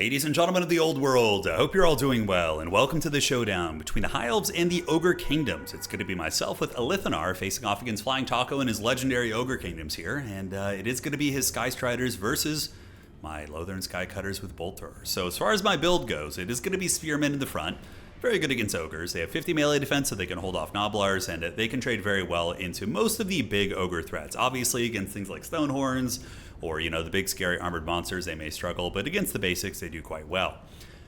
Ladies and gentlemen of the old world, I hope you're all doing well, and welcome to the showdown between the High Elves and the Ogre Kingdoms. It's going to be myself with Elithanar facing off against Flying Taco and his legendary Ogre Kingdoms here, and it is going to be his Sky Striders versus my Lothern Skycutters with Bolt Throwers. So as far as my build goes, it is going to be Spearmen in the front. Very good against Ogres. They have 50 melee defense, so they can hold off Gnoblars, and they can trade very well into most of the big Ogre threats. Obviously, against things like Stonehorns, or, the big scary armored monsters, they may struggle, but against the basics, they do quite well.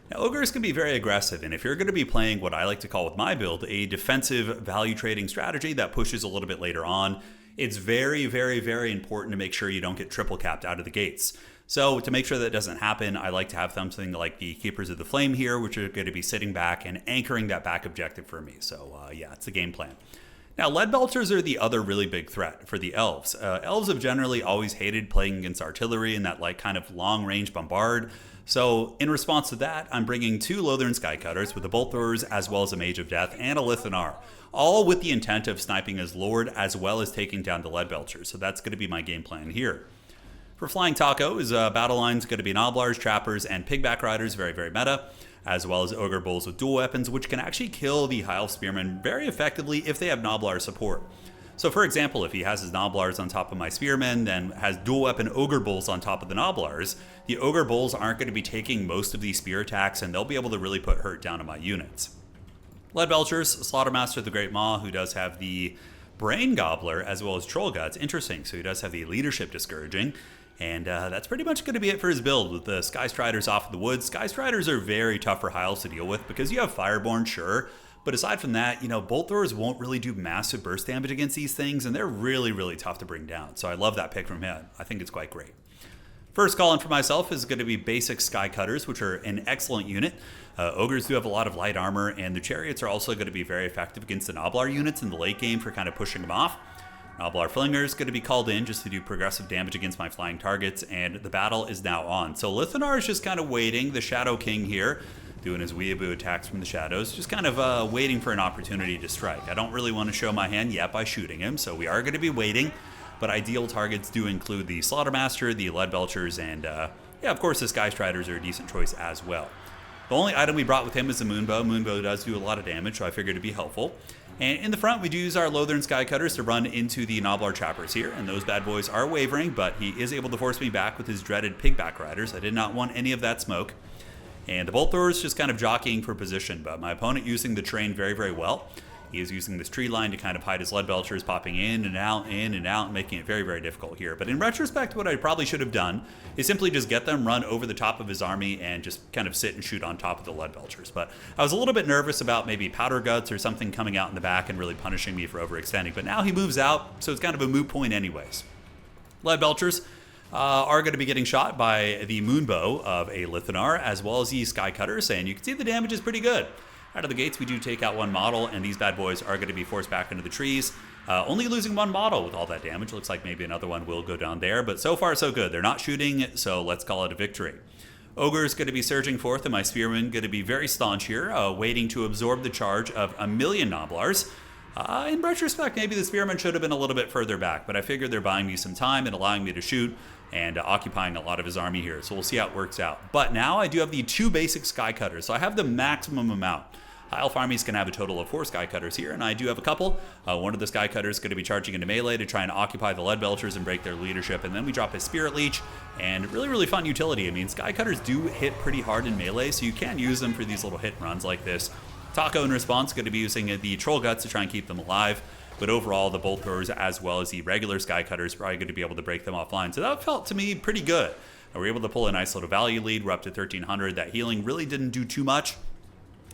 Now, Ogres can be very aggressive, and if you're going to be playing what I like to call with my build, a defensive value trading strategy that pushes a little bit later on, it's very, very, very important to make sure you don't get triple capped out of the gates. So to make sure that doesn't happen, I like to have something like the Keepers of the Flame here, which are going to be sitting back and anchoring that back objective for me. So yeah, it's the game plan. Now, lead belchers are the other really big threat for the elves. Elves have generally always hated playing against artillery and that kind of long-range bombard. So in response to that, I'm bringing two Lothern Skycutters with the Bolt Throwers as well as a Mage of Death and a Lithanar, all with the intent of sniping his Lord as well as taking down the lead belchers. So that's going to be my game plan here. For Flying Taco, his battle line is going to be Gnoblars, Trappers, and Pigback Riders, very, very meta, as well as Ogre Bulls with dual weapons, which can actually kill the High Elf Spearmen very effectively if they have Gnoblar support. So for example, if he has his Gnoblars on top of my Spearmen, then has dual weapon Ogre Bulls on top of the Gnoblars, the Ogre Bulls aren't going to be taking most of these spear attacks, and they'll be able to really put hurt down on my units. Lead Belchers, Slaughtermaster the Great MAW, who does have the Brain Gobbler as well as Troll Guts. Interesting, so he does have the Leadership Discouraging. And that's pretty much going to be it for his build with the Sky Striders off in the woods. Sky Striders are very tough for High Elves to deal with because you have Fireborn, sure. But aside from that, Bolt Throwers won't really do massive burst damage against these things, and they're really, really tough to bring down. So I love that pick from him. I think it's quite great. First call in for myself is going to be basic Sky Cutters, which are an excellent unit. Ogres do have a lot of light armor, and the Chariots are also going to be very effective against the Gnoblar units in the late game for kind of pushing them off. Gnoblar Flinger is going to be called in just to do progressive damage against my flying targets, and the battle is now on. So Lithanar is just kind of waiting, the Shadow King here, doing his weeaboo attacks from the shadows, just kind of waiting for an opportunity to strike. I don't really want to show my hand yet by shooting him, so we are going to be waiting, but ideal targets do include the Slaughtermaster, the Lead Belchers, and yeah, of course the Sky Striders are a decent choice as well. The only item we brought with him is the Moonbow. Moonbow does do a lot of damage, so I figured it'd be helpful. And in the front, we do use our Lothern Skycutters to run into the Gnoblar Trappers here, and those bad boys are wavering, but he is able to force me back with his dreaded Pigback Riders. I did not want any of that smoke. And the Bolt Throwers just kind of jockeying for position, but my opponent using the terrain very, very well. He is using this tree line to kind of hide his Lead Belchers, popping in and out, making it very, very difficult here. But in retrospect, what I probably should have done is simply just get them run over the top of his army and just kind of sit and shoot on top of the Lead Belchers. But I was a little bit nervous about maybe Powder Guts or something coming out in the back and really punishing me for overextending. But now he moves out, so it's kind of a moot point anyways. Lead Belchers are going to be getting shot by the Moonbow of a Lithanar as well as the Sky Cutters, and you can see the damage is pretty good. Out of the gates, we do take out one model, and these bad boys are going to be forced back into the trees. Only losing one model with all that damage. Looks like maybe another one will go down there, but so far so good. They're not shooting, so let's call it a victory. Ogre is going to be surging forth, and my Spearmen going to be very staunch here, waiting to absorb the charge of 1,000,000 Gnoblars. In retrospect, maybe the Spearmen should have been a little bit further back, but I figured they're buying me some time and allowing me to shoot and occupying a lot of his army here, so we'll see how it works out. But now I do have the two basic Sky Cutters, so I have the maximum amount. High Elf armies can have a total of 4 Sky Cutters here, and I do have a couple. One of the Sky Cutters is going to be charging into melee to try and occupy the Lead Belchers and break their leadership, and then we drop his Spirit Leech, and really, really fun utility. I mean, Sky Cutters do hit pretty hard in melee, so you can use them for these little hit runs like this. Taco in response is going to be using the Troll Guts to try and keep them alive, but overall the Bolt Throwers as well as the regular Sky Cutters are probably going to be able to break them offline, so that felt to me pretty good. We were able to pull a nice little value lead. We're up to 1,300. That healing really didn't do too much.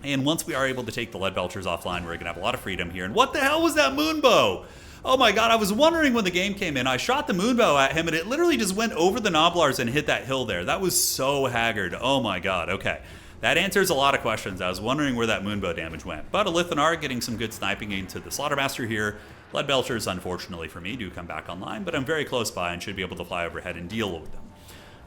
And once we are able to take the Lead Belchers offline, we're going to have a lot of freedom here. And what the hell was that Moonbow? Oh my god, I was wondering when the game came in. I shot the Moonbow at him, and it literally just went over the Gnoblars and hit that hill there. That was so haggard. Oh my god, okay. That answers a lot of questions. I was wondering where that Moonbow damage went. But a Lithanar getting some good sniping into the Slaughtermaster here. Lead Belchers, unfortunately for me, do come back online, but I'm very close by and should be able to fly overhead and deal with them.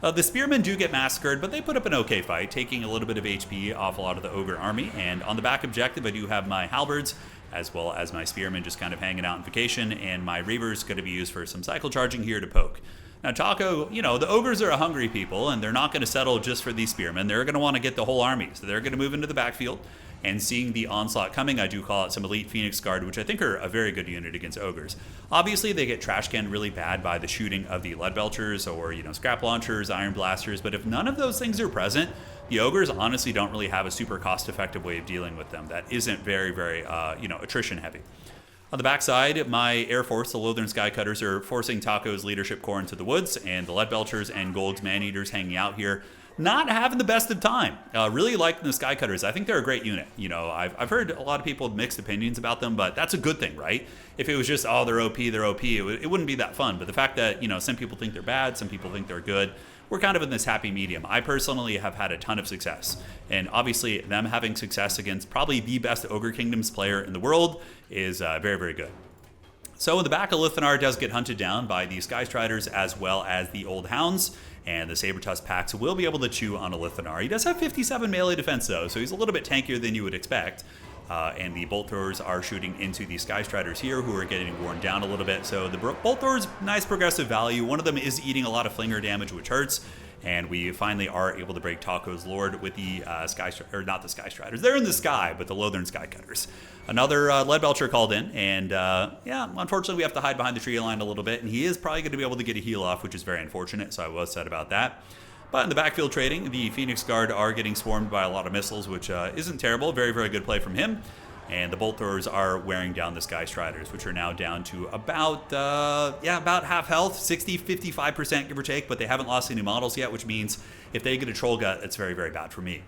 The Spearmen do get massacred, but they put up an okay fight, taking a little bit of HP off a lot of the Ogre army. And on the back objective, I do have my Halberds, as well as my Spearmen just kind of hanging out in vacation, and my Reaver's going to be used for some cycle charging here to poke. Now, Taco, you know, the ogres are a hungry people, and they're not going to settle just for these spearmen. They're going to want to get the whole army, so they're going to move into the backfield. And seeing the onslaught coming, I do call out some elite Phoenix Guard, which I think are a very good unit against ogres. Obviously, they get trash canned really bad by the shooting of the lead belchers or, you know, scrap launchers, iron blasters. But if none of those things are present, the ogres honestly don't really have a super cost-effective way of dealing with them. That isn't very, you know, attrition heavy. On the backside, my Air Force, the Lothern Skycutters, are forcing Taco's leadership corps into the woods, and the lead belchers and Gold's man-eaters hanging out here, not having the best of time. Really liking the Skycutters. I think they're a great unit. You know, I've heard a lot of people with mixed opinions about them, but that's a good thing, right? If it was just, oh, they're OP, it wouldn't be that fun. But the fact that, you know, some people think they're bad, some people think they're good, we're kind of in this happy medium. I personally have had a ton of success. And obviously, them having success against probably the best Ogre Kingdoms player in the world is very, very good. So in the back, Elithanar does get hunted down by the Skystriders as well as the Old Hounds, and the Saber-Tusk packs will be able to chew on Elithanar. He does have 57 melee defense though, so he's a little bit tankier than you would expect. And the bolt throwers are shooting into the Skystriders here, who are getting worn down a little bit. So the bolt throwers, nice progressive value. One of them is eating a lot of flinger damage, which hurts. And we finally are able to break Taco's Lord with the not the Skystriders. They're in the sky, but the Lothern Skycutters. Another lead belcher called in, and yeah, unfortunately we have to hide behind the tree line a little bit, and he is probably going to be able to get a heal off, which is very unfortunate, so I was sad about that. But in the backfield trading, the Phoenix Guard are getting swarmed by a lot of missiles, which isn't terrible. Very, very good play from him. And the bolt throwers are wearing down the Skystriders, which are now down to about half health, 55% give or take, but they haven't lost any models yet, which means if they get a troll gut, it's very, very bad for me.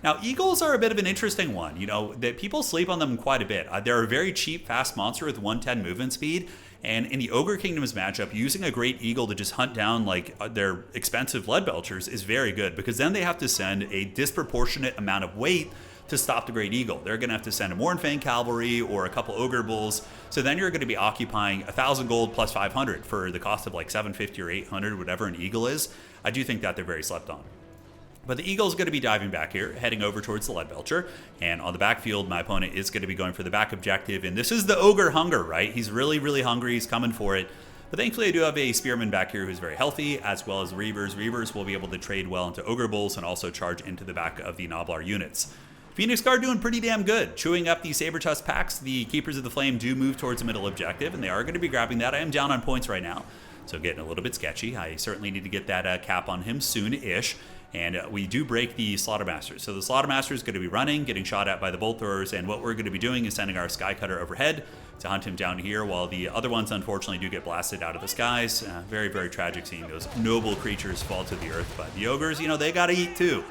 Now, Eagles are a bit of an interesting one. You know, that people sleep on them quite a bit. They're a very cheap, fast monster with 110 movement speed. And in the Ogre Kingdoms matchup, using a Great Eagle to just hunt down like their expensive lead belchers is very good, because then they have to send a disproportionate amount of weight to stop the Great Eagle. They're going to have to send a Mournfang Cavalry or a couple Ogre Bulls. So then you're going to be occupying 1,000 gold plus 500 for the cost of like 750 or 800, whatever an Eagle is. I do think that they're very slept on. But the Eagle's going to be diving back here, heading over towards the lead belcher. And on the backfield, my opponent is going to be going for the back objective. And this is the Ogre hunger, right? He's really, really hungry. He's coming for it. But thankfully, I do have a Spearman back here who's very healthy, as well as Reavers. Reavers will be able to trade well into Ogre Bulls and also charge into the back of the Noblar units. Phoenix Guard doing pretty damn good, chewing up the Saber-Tusk packs. The Keepers of the Flame do move towards the middle objective, and they are going to be grabbing that. I am down on points right now, so getting a little bit sketchy. I certainly need to get that cap on him soon-ish. And we do break the Slaughtermaster. So the Slaughtermaster is going to be running, getting shot at by the bolt throwers, and what we're going to be doing is sending our Skycutter overhead to hunt him down here, while the other ones unfortunately do get blasted out of the skies. Very, very tragic seeing those noble creatures fall to the earth. But the ogres, you know, they got to eat too.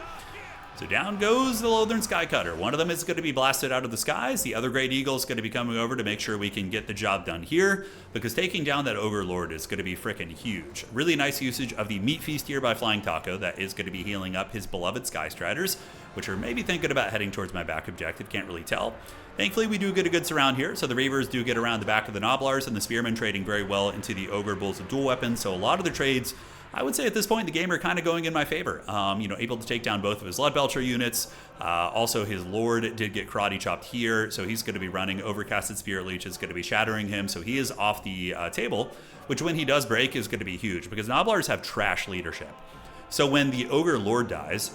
So down goes the Lothern Skycutter. One of them is going to be blasted out of the skies. The other Great Eagle is going to be coming over to make sure we can get the job done here, because taking down that Ogre Lord is going to be freaking huge. Really nice usage of the Meat Feast here by Flying Taco. That is going to be healing up his beloved Skystriders, which are maybe thinking about heading towards my back objective. Can't really tell. Thankfully, we do get a good surround here. So the Reavers do get around the back of the Noblars, and the Spearmen trading very well into the Ogre Bulls of dual weapons. So a lot of the trades, I would say at this point in the game, are kind of going in my favor. You know, able to take down both of his Lead Belcher units. Also, his Lord did get karate chopped here, so he's going to be running. Overcasted Spirit Leech is going to be shattering him, so he is off the table, which when he does break is going to be huge, because Noblars have trash leadership. So when the Ogre Lord dies,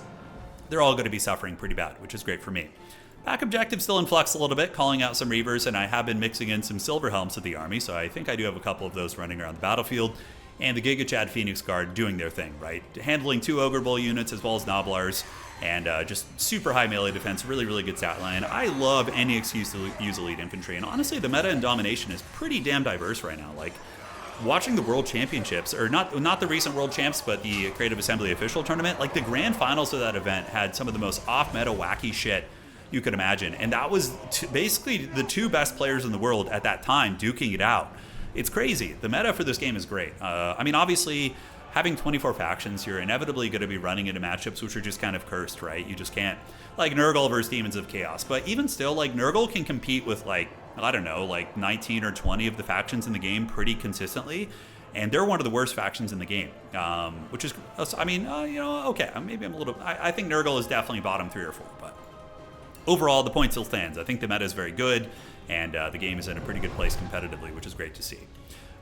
they're all going to be suffering pretty bad, which is great for me. Back objective still in flux a little bit, calling out some Reavers, and I have been mixing in some Silver Helms of the army, so I think I do have a couple of those running around the battlefield. And the Giga Chad Phoenix Guard doing their thing, right? Handling 2 Ogre Bull units as well as Noblars, and just super high melee defense, really, really good stat line. I love any excuse to use elite infantry, and honestly, the meta in Domination is pretty damn diverse right now. Like, watching the World Championships, or not the recent World Champs, but the Creative Assembly official tournament, like the grand finals of that event had some of the most off-meta wacky shit you could imagine, and that was basically the 2 best players in the world at that time duking it out. It's crazy. The meta for this game is great. I mean, obviously, having 24 factions, you're inevitably going to be running into matchups which are just kind of cursed, right? You just can't. Like Nurgle versus Demons of Chaos. But even still, like, Nurgle can compete with, like, I don't know, like 19 or 20 of the factions in the game pretty consistently. And they're one of the worst factions in the game, which is, I mean, you know, okay, maybe I'm a little, I think Nurgle is definitely bottom 3 or 4, but overall, the point still stands. I think the meta is very good, and the game is in a pretty good place competitively, which is great to see.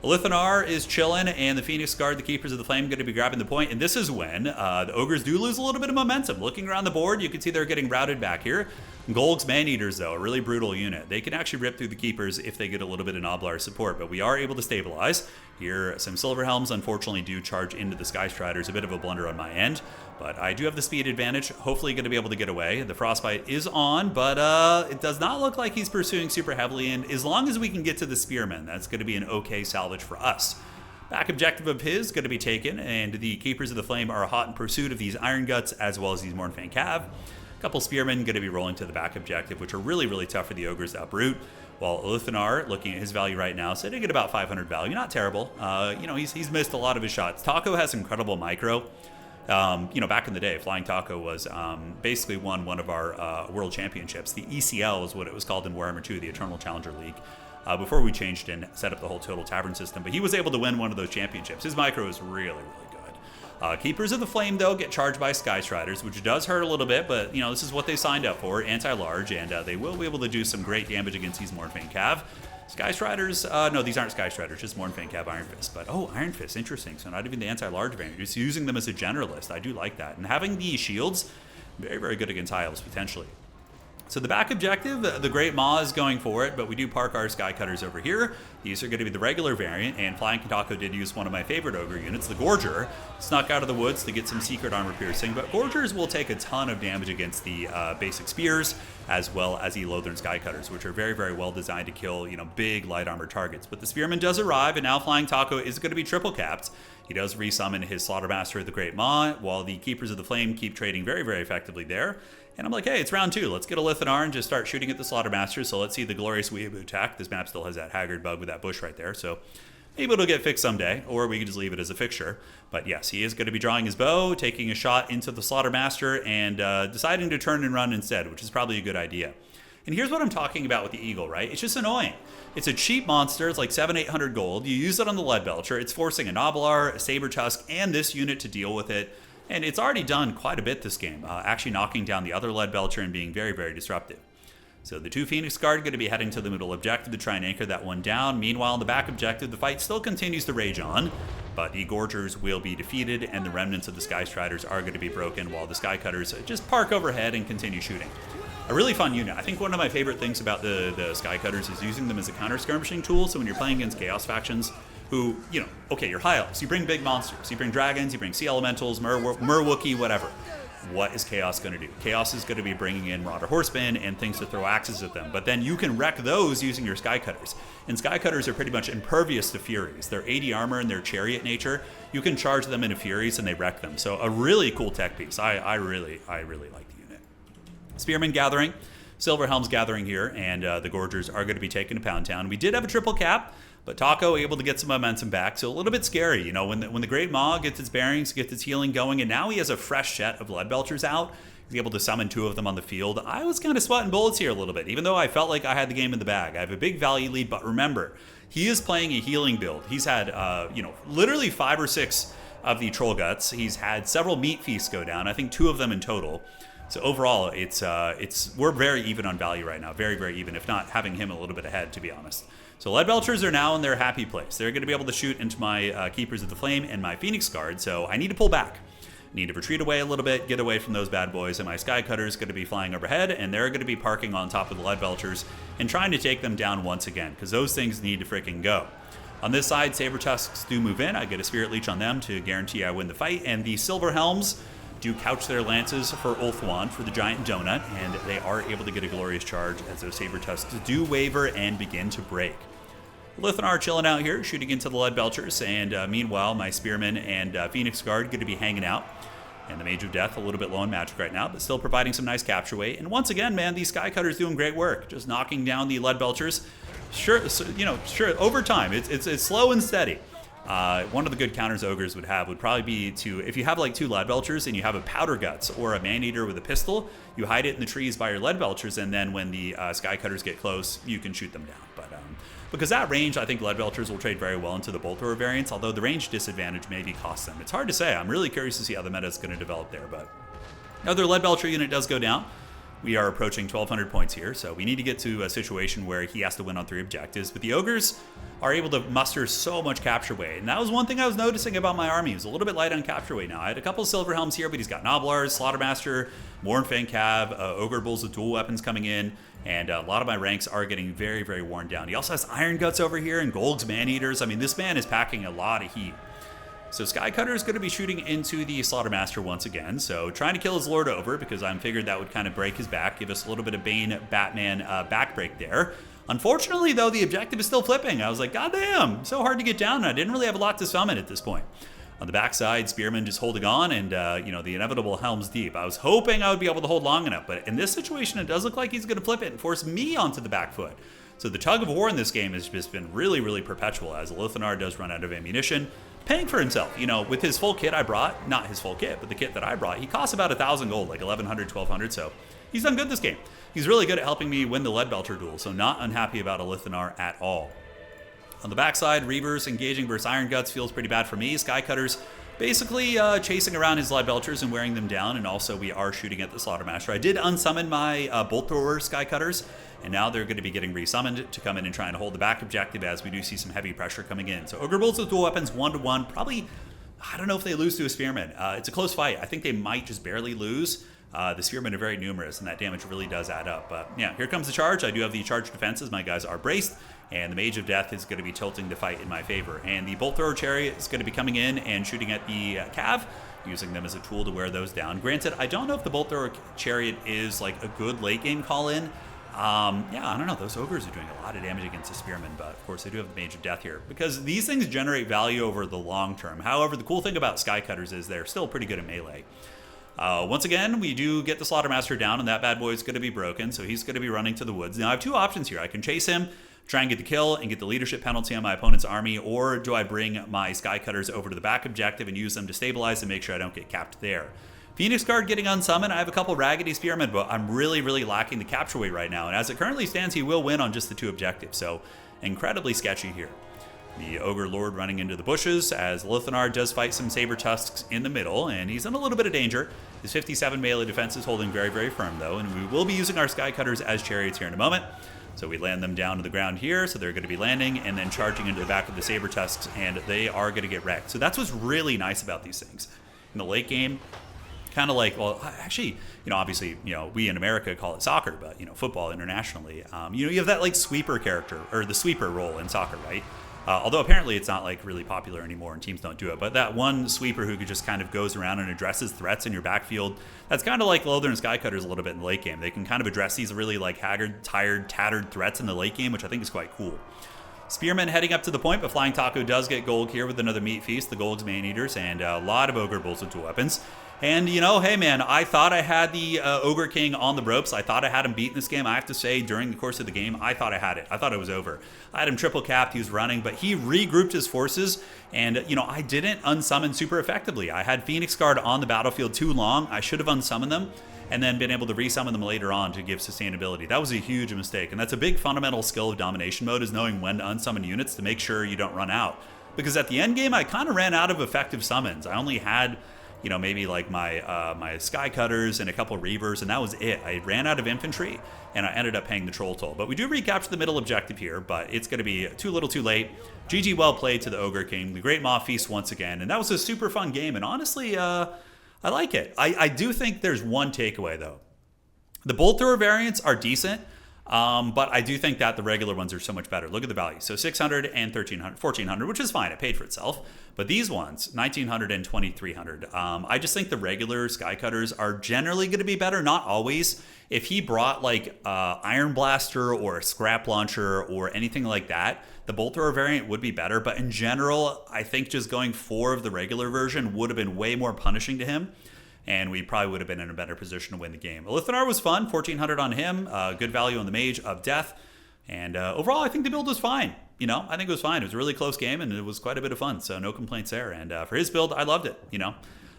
Elithanar is chilling, and the Phoenix Guard, the Keepers of the Flame, going to be grabbing the point, and this is when the Ogres do lose a little bit of momentum. Looking around the board, you can see they're getting routed back here. Golg's Man-Eaters, though, a really brutal unit. They can actually rip through the Keepers if they get a little bit of Noblar support, but we are able to stabilize. Here, some Silverhelms, unfortunately, do charge into the Skystriders. A bit of a blunder on my end, but I do have the speed advantage. Hopefully going to be able to get away. The Frostbite is on, but it does not look like he's pursuing super heavily, and as long as we can get to the Spearmen, that's going to be an okay salvage for us. Back objective of his going to be taken, and the Keepers of the Flame are hot in pursuit of these Iron Guts as well as these Mournfang Cav. A couple Spearmen going to be rolling to the back objective, which are really, really tough for the Ogres to uproot. While Elithanar, looking at his value right now, sitting at about 500 value, not terrible. He's missed a lot of his shots. Taco has incredible micro. Back in the day, Flying Taco was basically won one of our world championships. The ECL is what it was called in Warhammer 2, the Eternal Challenger League, before we changed and set up the whole Total Tavern system. But he was able to win one of those championships. His micro is really, really good. Keepers of the Flame, though, get charged by Skystriders, which does hurt a little bit, but, this is what they signed up for, anti-large, and they will be able to do some great damage against these Mournfang Cav. Skystriders, no, these aren't Skystriders, just Mournfang Cav Iron Fist. But, Iron Fist, interesting. So not even the anti-large variant, just using them as a generalist. I do like that. And having the shields, very, very good against High Elves, potentially. So the back objective, the Great MAW is going for it, but we do park our Skycutters over here. These are going to be the regular variant, and Flying Taco did use one of my favorite Ogre units, the Gorger. Snuck out of the woods to get some secret armor piercing, but Gorgers will take a ton of damage against the basic spears, as well as the Lothern Skycutters, which are very, very well designed to kill, big light armor targets. But the Spearman does arrive, and now Flying Taco is going to be triple capped. He does resummon his Slaughtermaster of the Great Maw, while the Keepers of the Flame keep trading very, very effectively there. And I'm like, hey, it's round 2. Let's get a Elithanar and just start shooting at the Slaughtermaster. So let's see the glorious Weeaboo attack. This map still has that Haggard bug with that bush right there. So maybe it'll get fixed someday, or we can just leave it as a fixture. But yes, he is going to be drawing his bow, taking a shot into the Slaughtermaster, and deciding to turn and run instead, which is probably a good idea. And here's what I'm talking about with the Eagle, right? It's just annoying. It's a cheap monster. It's like 700-800 gold. You use it on the Lead Belcher. It's forcing a Noblar, a Saber Tusk, and this unit to deal with it. And it's already done quite a bit this game, actually knocking down the other Lead Belcher and being very, very disruptive. So the 2 Phoenix Guard going to be heading to the middle objective to try and anchor that one down. Meanwhile, in the back objective, the fight still continues to rage on, but the Gorgers will be defeated, and the remnants of the Skystriders are going to be broken, while the Skycutters just park overhead and continue shooting. A really fun unit. I think one of my favorite things about the Skycutters is using them as a counter-skirmishing tool, so when you're playing against Chaos factions, who, okay, you're High Elves, you bring big monsters, you bring dragons, you bring Sea Elementals, Wookiee, whatever. What is Chaos going to do? Chaos is going to be bringing in Marauder Horsemen and things to throw axes at them, but then you can wreck those using your Skycutters. And Skycutters are pretty much impervious to Furies. They're 80 armor and they're Chariot nature. You can charge them into Furies and they wreck them. So a really cool tech piece. I really like the unit. Spearman gathering, Silverhelm's gathering here, and the Gorgers are going to be taken to Pound Town. We did have a triple cap, but Taco able to get some momentum back, so a little bit scary. When the Great Maw gets its bearings, gets its healing going, and now he has a fresh set of Lead Belchers out. He's able to summon 2 of them on the field. I was kind of sweating bullets here a little bit, even though I felt like I had the game in the bag. I have a big value lead, but remember, he is playing a healing build. He's had, literally 5 or 6 of the Troll Guts. He's had several Meat Feasts go down, I think 2 of them in total. So overall, we're very even on value right now, very, very even, if not having him a little bit ahead, to be honest. So Lead Belchers are now in their happy place. They're going to be able to shoot into my Keepers of the Flame and my Phoenix Guard, so I need to pull back. I need to retreat away a little bit, get away from those bad boys, and my Skycutter is going to be flying overhead, and they're going to be parking on top of the Lead Belchers and trying to take them down once again, because those things need to freaking go. On this side, Saber Tusks do move in. I get a Spirit Leech on them to guarantee I win the fight, and the Silverhelms do couch their lances for Ulthuan for the Giant Donut, and they are able to get a glorious charge as those Saber Tusks do waver and begin to break. Elithanar chilling out here, shooting into the Lead Belchers, and meanwhile, my Spearmen and Phoenix Guard going to be hanging out. And the Mage of Death a little bit low in magic right now, but still providing some nice capture weight. And once again, man, these Skycutters doing great work, just knocking down the Lead Belchers. Sure, over time, it's slow and steady. One of the good counters Ogres would have would probably be to, if you have like 2 Lead Belchers and you have a Powder Guts or a Man-Eater with a pistol, you hide it in the trees by your Lead Belchers, and then when the Skycutters get close, you can shoot them down. But because that range, I think Lead Belchers will trade very well into the Bolt Thrower variants, although the range disadvantage maybe costs them. It's hard to say. I'm really curious to see how the meta is going to develop there, but another Lead Belcher unit does go down. We are approaching 1,200 points here, so we need to get to a situation where he has to win on 3 objectives. But the Ogres are able to muster so much capture weight, and that was one thing I was noticing about my army. He was a little bit light on capture weight now. I had a couple of Silver Helms here, but he's got Noblars, Slaughtermaster, Mournfang Cav, Ogre Bulls with dual weapons coming in, and a lot of my ranks are getting very, very worn down. He also has Iron Guts over here and Golg's Man-Eaters. I mean, this man is packing a lot of heat. So Skycutter is going to be shooting into the Slaughtermaster once again, so trying to kill his Lord over, because I figured that would kind of break his back, give us a little bit of Bane Batman back break there. Unfortunately, though, the objective is still flipping. I was like, God damn, so hard to get down, and I didn't really have a lot to summon at this point. On the backside, Spearman just holding on, and, you know, the inevitable Helm's Deep. I was hoping I would be able to hold long enough, but in this situation, it does look like he's going to flip it and force me onto the back foot. So the tug of war in this game has just been really, really perpetual, as Elithanar does run out of ammunition, paying for himself. You know, with his full kit I brought, not his full kit, but the kit that I brought, he costs about 1,000 gold, like 1,100, 1,200, so he's done good this game. He's really good at helping me win the Leadbelcher duel, so not unhappy about Elithanar at all. On the backside, Reavers engaging versus Iron Guts feels pretty bad for me. Skycutters basically chasing around his Leadbelchers and wearing them down, and also we are shooting at the Slaughtermaster. I did unsummon my Bolt Thrower Skycutters, and now they're going to be getting resummoned to come in and try and hold the back objective, as we do see some heavy pressure coming in. So Ogre Bolts with dual weapons 1-1, probably, I don't know if they lose to a Spearman. It's a close fight. I think they might just barely lose. The Spearmen are very numerous, and that damage really does add up. But yeah, here comes the charge. I do have the charge defenses. My guys are braced, and the Mage of Death is going to be tilting the fight in my favor. And the Bolt Thrower Chariot is going to be coming in and shooting at the Cav, using them as a tool to wear those down. Granted, I don't know if the Bolt Thrower Chariot is like a good late game call-in. Yeah, I don't know. Those Ogres are doing a lot of damage against the Spearmen, but of course I do have the Mage of Death here, because these things generate value over the long term. However, the cool thing about Skycutters is they're still pretty good at melee. Once again, we do get the Slaughtermaster down, and that bad boy is going to be broken, so he's going to be running to the woods. Now, I have two options here. I can chase him, try and get the kill, and get the leadership penalty on my opponent's army, or do I bring my Skycutters over to the back objective and use them to stabilize and make sure I don't get capped there? Phoenix Guard getting unsummoned. I have a couple Raggedy Spearmen, but I'm really, really lacking the capture weight right now, and as it currently stands, he will win on just the 2 objectives, so incredibly sketchy here. The Ogre Lord running into the bushes, as Elithanar does fight some Saber Tusks in the middle, and he's in a little bit of danger. His 57 melee defense is holding very, very firm, though, and we will be using our Skycutters as chariots here in a moment. So we land them down to the ground here, so they're going to be landing and then charging into the back of the Saber Tusks, and they are going to get wrecked. So that's what's really nice about these things. In the late game, kind of like, well, actually, you know, obviously, you know, we in America call it soccer, but, you know, football internationally, you know, you have that, like, sweeper character, or the sweeper role in soccer, right? Although apparently it's not like really popular anymore and teams don't do it. But that one sweeper who just kind of goes around and addresses threats in your backfield, that's kind of like Lothar and Skycutters a little bit in the late game. They can kind of address these really like haggard, tired, tattered threats in the late game, which I think is quite cool. Spearmen heading up to the point, but Flying Taco does get Golg here with another meat feast, the Golg's Man-Eaters, and a lot of Ogre Bulls with dual weapons. And, you know, hey, man, I thought I had the Ogre King on the ropes. I thought I had him beat in this game. I have to say, during the course of the game, I thought I had it. I thought it was over. I had him triple capped. He was running, but he regrouped his forces. And, you know, I didn't unsummon super effectively. I had Phoenix Guard on the battlefield too long. I should have unsummoned them and then been able to resummon them later on to give sustainability. That was a huge mistake. And that's a big fundamental skill of domination mode, is knowing when to unsummon units to make sure you don't run out. Because at the end game, I kind of ran out of effective summons. I only had, you know, maybe like my my Skycutters and a couple Reavers, and that was it. I ran out of infantry, and I ended up paying the troll toll. But we do recapture the middle objective here, but it's going to be too little too late. GG well played to the Ogre King. The Great MAW feast once again, and that was a super fun game, and honestly, I like it. I do think there's one takeaway, though. The Bolt Thrower variants are decent, but I do think that the regular ones are so much better. Look at the value. So 600 and 1300, 1400, which is fine. It paid for itself. But these ones, 1900 and 2300, I just think the regular Skycutters are generally going to be better. Not always. If he brought like Iron Blaster or a Scrap Launcher or anything like that, the Bolt Thrower variant would be better. But in general, I think just going 4 of the regular version would have been way more punishing to him, and we probably would have been in a better position to win the game. Elithanar was fun, 1400 on him, good value on the Mage of Death, and overall I think the build was fine. You know, I think it was fine. It was a really close game, and it was quite a bit of fun, so no complaints there. And for his build, I loved it, you know.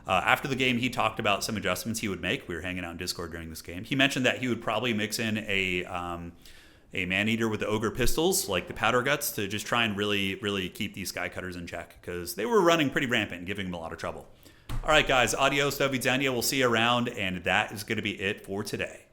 After the game, he talked about some adjustments he would make. We were hanging out in Discord during this game. He mentioned that he would probably mix in a Man-Eater with the Ogre pistols, like the Powder Guts, to just try and really, really keep these Skycutters in check, because they were running pretty rampant and giving him a lot of trouble. All right, guys, adios, Davidzania. We'll see you around, and that is going to be it for today.